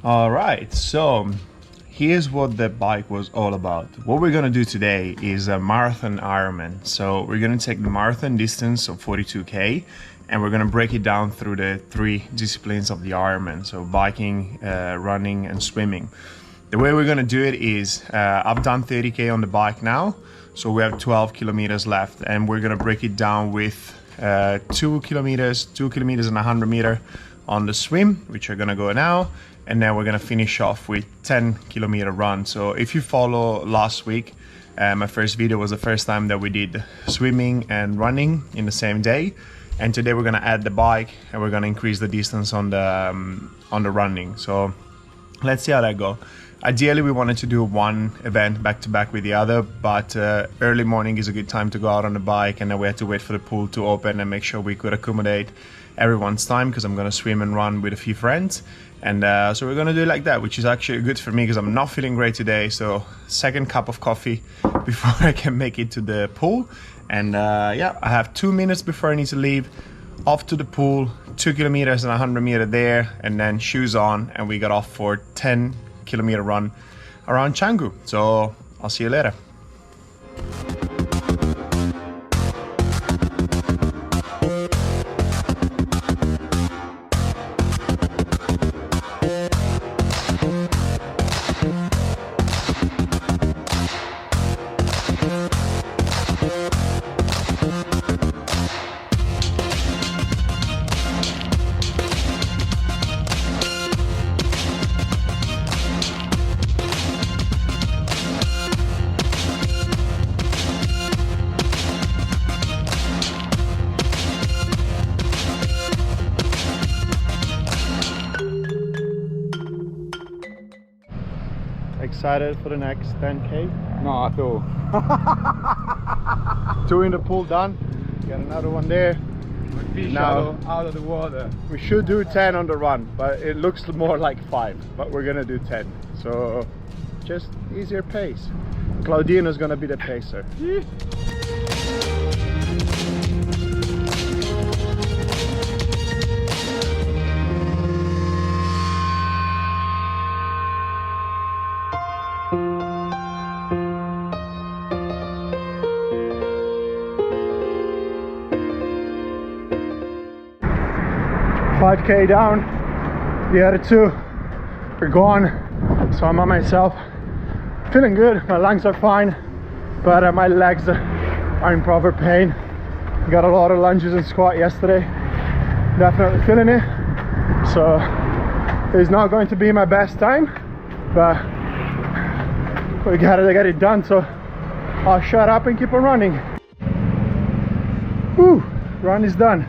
All right, so here's what the bike was all about. What we're gonna do today is a marathon Ironman. So we're gonna take the marathon distance of 42K and we're gonna break it down through the three disciplines of the Ironman. So biking, running and swimming. The way we're gonna do it is, I've done 30K on the bike now. So we have 12 kilometers left and we're gonna break it down with 2 kilometers and 100 meter on the swim, which are gonna go now. And then we're gonna finish off with 10-kilometer run. So if you follow last week, my first video was the first time that we did swimming and running in the same day. And today we're gonna add the bike and we're gonna increase the distance on the running. So let's see how that goes. Ideally, we wanted to do one event back to back with the other, but early morning is a good time to go out on the bike, and then we had to wait for the pool to open and make sure we could accommodate everyone's time because I'm gonna swim and run with a few friends. And so we're gonna do it like that, which is actually good for me because I'm not feeling great today. So second cup of coffee before I can make it to the pool. And yeah, I have 2 minutes before I need to leave. Off to the pool, 2 kilometers and 100 meter there, and then shoes on, and we got off for 10-kilometer run around Canggu. So I'll see you later. 'Excited for the next 10K? Not at all. 2 in the pool done. Got another one there. Fish Now out of the water. we should do 10 on the run, but it looks more like 5. But we're gonna do 10. So just easier pace. Claudino's gonna be the pacer. 5K down, the other 2 are gone, so I'm on myself. Feeling good, my lungs are fine, but my legs are in proper pain. Got a lot of lunges and squat yesterday, definitely feeling it. So it's not going to be my best time, but we gotta get it done, so I'll shut up and keep on running. Whew, run is done.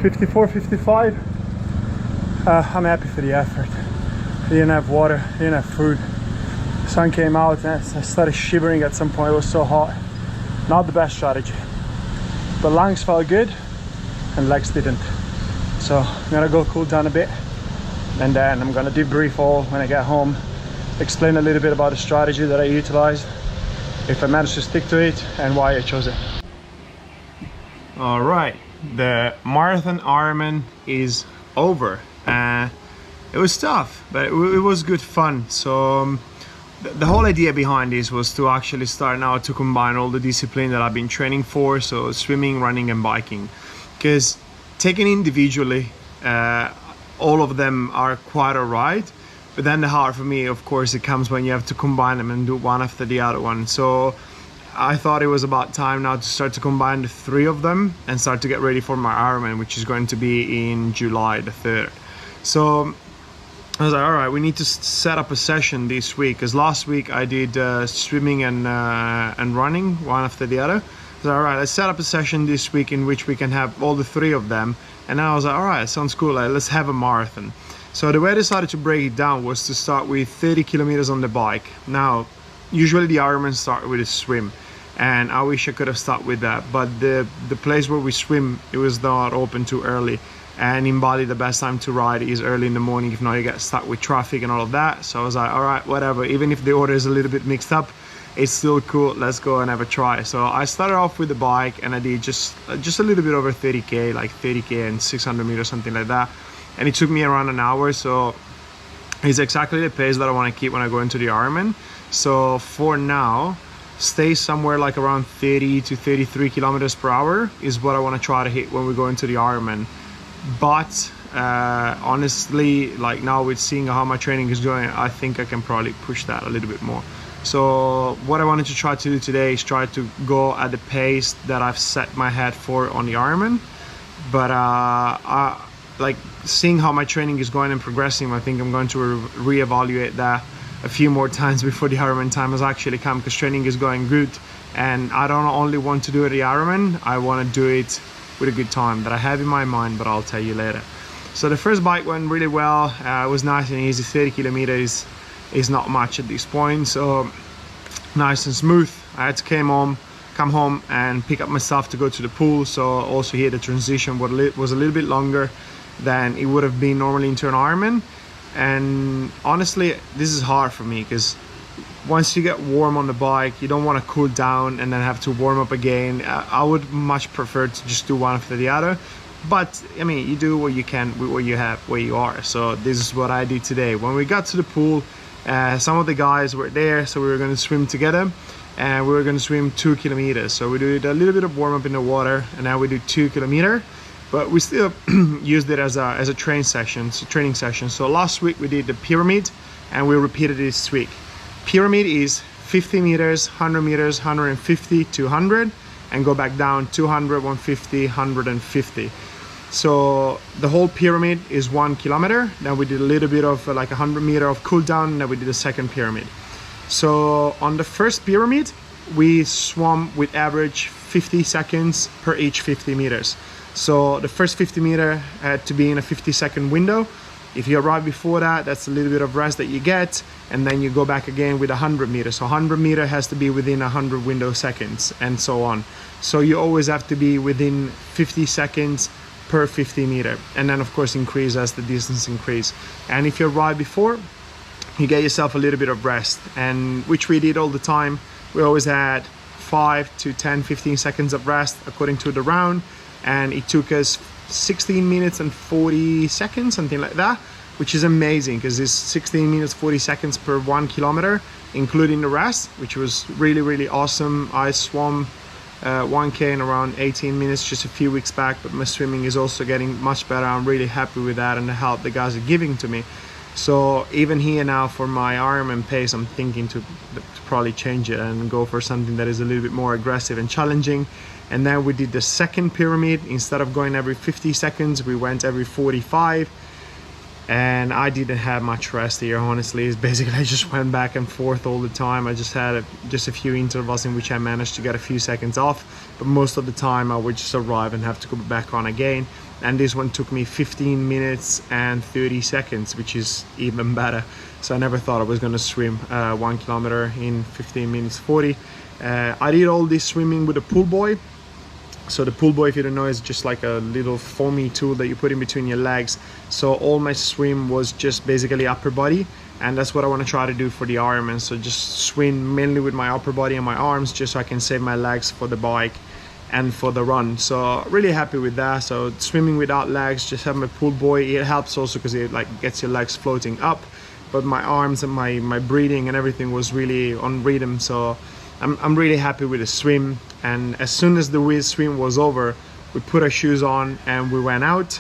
54-55. I'm happy for the effort. I didn't have water, didn't have food. The sun came out and I started shivering at some point. It was so hot. Not the best strategy. But lungs felt good and legs didn't. So I'm gonna go cool down a bit and then I'm gonna debrief all when I get home. Explain a little bit about the strategy that I utilized, if I managed to stick to it and why I chose it. All right. The marathon Ironman is over. It was tough, but it was good fun. So the whole idea behind this was to actually start now to combine all the discipline that I've been training for, so swimming, running and biking, because taken individually all of them are quite alright, but then the hard for me, of course, it comes when you have to combine them and do one after the other one. So I thought it was about time now to start to combine the 3 of them and start to get ready for my Ironman, which is going to be in July the 3rd. So I was like, all right, we need to set up a session this week, because last week I did swimming and running one after the other. So all right, let's set up a session this week in which we can have all the 3 of them. And I was like, all right, sounds cool, let's have a marathon. So the way I decided to break it down was to start with 30 kilometers on the bike. Now, usually the Ironman start with a swim, and I wish I could have started with that, but the place where we swim, it was not open too early. And in Bali, the best time to ride is early in the morning. If not, you get stuck with traffic and all of that. So I was like, all right, whatever. Even if the order is a little bit mixed up, it's still cool. Let's go and have a try. So I started off with the bike and I did just a little bit over 30K, like 30K and 600 meters, something like that. And it took me around an hour. So is exactly the pace that I want to keep when I go into the Ironman. So for now, stay somewhere like around 30 to 33 kilometers per hour is what I want to try to hit when we go into the Ironman. But honestly, like now with seeing how my training is going, I think I can probably push that a little bit more. So what I wanted to try to do today is try to go at the pace that I've set my head for on the Ironman. But like seeing how my training is going and progressing, I think I'm going to reevaluate that a few more times before the Ironman time has actually come, because training is going good and I don't only want to do the Ironman, I want to do it with a good time that I have in my mind, but I'll tell you later. So the first bike went really well. It was nice and easy. 30 kilometers is not much at this point, so nice and smooth. I had to come home and pick up my stuff to go to the pool. So also here the transition was a little bit longer than it would have been normally into an Ironman. And honestly, this is hard for me because once you get warm on the bike, you don't want to cool down and then have to warm up again. I would much prefer to just do one after the other. But I mean, you do what you can with what you have, where you are. So this is what I did today. When we got to the pool, some of the guys were there, so we were going to swim together, and we were going to swim 2 kilometers. So we did a little bit of warm up in the water, and now we do 2 kilometers. But we still used it as a training session. So last week we did the pyramid, and we repeated it this week. Pyramid is 50 meters, 100 meters, 150, 200, and go back down 200, 150, 150. So the whole pyramid is 1 kilometer. Then we did a little bit of like 100 meter of cool down, and then we did the second pyramid. So on the first pyramid, we swam with average 50 seconds per each 50 meters. So the first 50 meter had to be in a 50-second window. If you arrive before that, that's a little bit of rest that you get, and then you go back again with 100 meters. So 100 meter has to be within 100 window seconds, and so on. So you always have to be within 50 seconds per 50 meter, and then of course increase as the distance increase. And if you arrive before, you get yourself a little bit of rest, and which we did all the time. We always had 5 to 10, 15 seconds of rest according to the round, and it took us 16 minutes and 40 seconds, something like that, which is amazing because it's 16 minutes 40 seconds per 1 kilometer, including the rest, which was really awesome. I swam 1k in around 18 minutes just a few weeks back, but my swimming is also getting much better. I'm really happy with that and the help the guys are giving to me. So even here now for my Ironman pace, I'm thinking to probably change it and go for something that is a little bit more aggressive and challenging. And then we did the second pyramid. Instead of going every 50 seconds, we went every 45. And I didn't have much rest here, honestly. It's basically I just went back and forth all the time. I just had just a few intervals in which I managed to get a few seconds off, but most of the time I would just arrive and have to go back on again. And this one took me 15 minutes and 30 seconds, which is even better. So I never thought I was going to swim 1 kilometer in 15 minutes 40. I did all this swimming with a pool boy. So the pool boy, if you don't know, is just like a little foamy tool that you put in between your legs. So all my swim was just basically upper body, and that's what I want to try to do for the Ironman. So just swim mainly with my upper body and my arms, just so I can save my legs for the bike and for the run. So really happy with that. So swimming without legs, just have my pool boy. It helps also because it like gets your legs floating up, but my arms and my breathing and everything was really on rhythm. So I'm really happy with the swim. And as soon as the swim was over, we put our shoes on and we went out.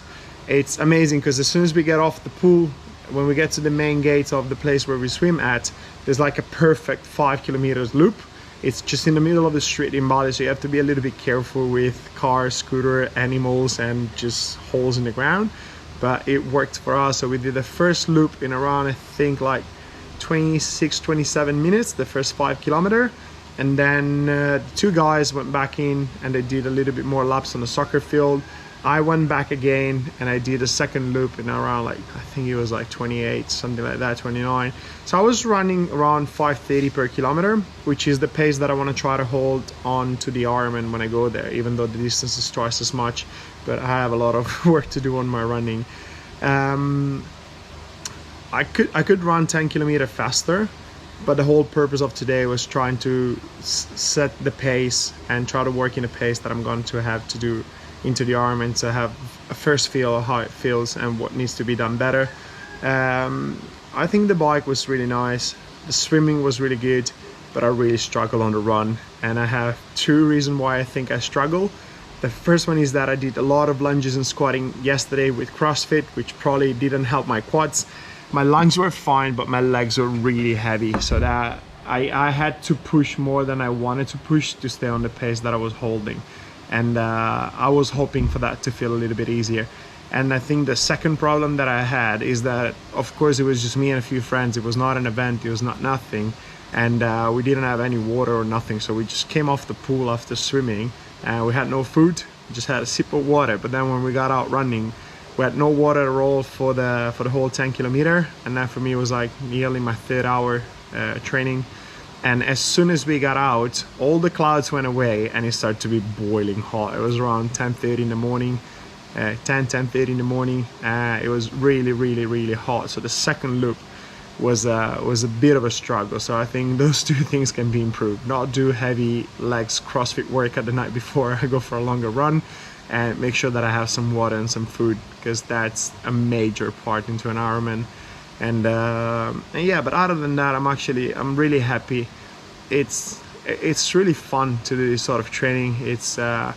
It's amazing because as soon as we get off the pool, when we get to the main gate of the place where we swim at, there's like a perfect 5 kilometers loop. It's just in the middle of the street in Bali, so you have to be a little bit careful with cars, scooter, animals, and just holes in the ground. But it worked for us. So we did the first loop in around, I think, like 26, 27 minutes, the first 5 kilometers. And then the two guys went back in and they did a little bit more laps on the soccer field. I went back again and I did a second loop in around, like, I think it was like 28, something like that, 29. So I was running around 5:30 per kilometer, which is the pace that I want to try to hold on to the Ironman when I go there, even though the distance is twice as much, but I have a lot of work to do on my running. I could run 10 kilometers faster, but the whole purpose of today was trying to set the pace and try to work in a pace that I'm going to have to do into the Ironman, to have a first feel of how it feels and what needs to be done better. I think the bike was really nice, the swimming was really good, but I really struggle on the run. And I have two reasons why I think I struggle. The first one is that I did a lot of lunges and squatting yesterday with CrossFit, which probably didn't help my quads. My lungs were fine, but my legs were really heavy, so that I had to push more than I wanted to push to stay on the pace that I was holding. And I was hoping for that to feel a little bit easier. And I think the second problem that I had is that, of course, it was just me and a few friends. It was not an event, it was not nothing. And we didn't have any water or nothing, so we just came off the pool after swimming. We had no food, just had a sip of water. But then when we got out running, we had no water at all for the whole 10 kilometer. And that for me was like nearly my third hour training. And as soon as we got out, all the clouds went away and it started to be boiling hot. It was around 10:30 in the morning, 10:30 in the morning. It was really hot. So the second loop was a bit of a struggle. So I think those two things can be improved. Not do heavy legs CrossFit workout the night before I go for a longer run, and make sure that I have some water and some food, because that's a major part into an Ironman. And yeah, but other than that, I'm really happy. It's really fun to do this sort of training. It's I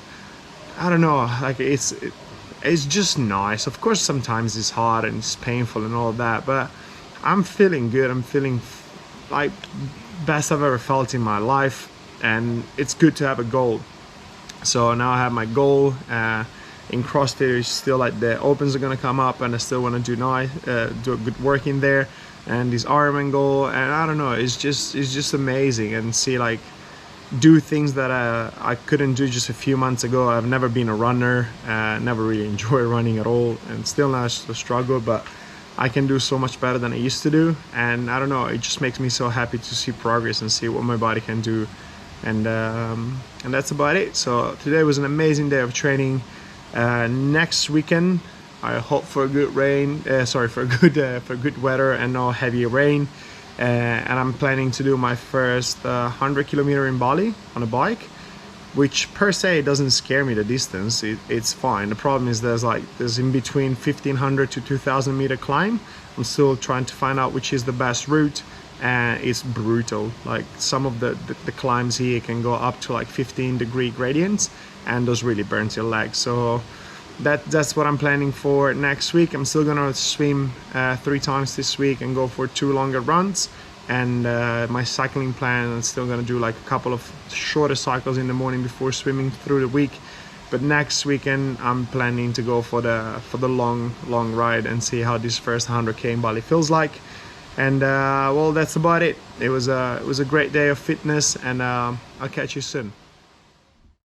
don't know, like it's just nice. Of course sometimes it's hard and it's painful and all of that, but I'm feeling good. I'm feeling like best I've ever felt in my life, and it's good to have a goal. So now I have my goal. In CrossFit, it's still like the opens are gonna come up, and I still want to do a good work in there, and this Ironman goal. And I don't know, it's just amazing, and see like do things that I couldn't do just a few months ago. I've never been a runner, never really enjoy running at all, and still now it's a struggle, but I can do so much better than I used to do. And I don't know, it just makes me so happy to see progress and see what my body can do. And that's about it. So today was an amazing day of training. Next weekend I hope for a good for good weather and no heavy rain. And I'm planning to do my first 100 kilometer in Bali on a bike, which per se doesn't scare me, the distance. It's fine. The problem is there's in between 1500 to 2000 meter climb. I'm still trying to find out which is the best route, and it's brutal. Like some of the climbs here can go up to like 15-degree gradients, and those really burns your legs. So that's what I'm planning for next week. I'm still gonna swim 3 times this week and go for 2 longer runs. And my cycling plan, I'm still gonna do like a couple of shorter cycles in the morning before swimming through the week. But next weekend I'm planning to go for the long ride and see how this first 100k in Bali feels like. And well, that's about it. It was a great day of fitness, and I'll catch you soon.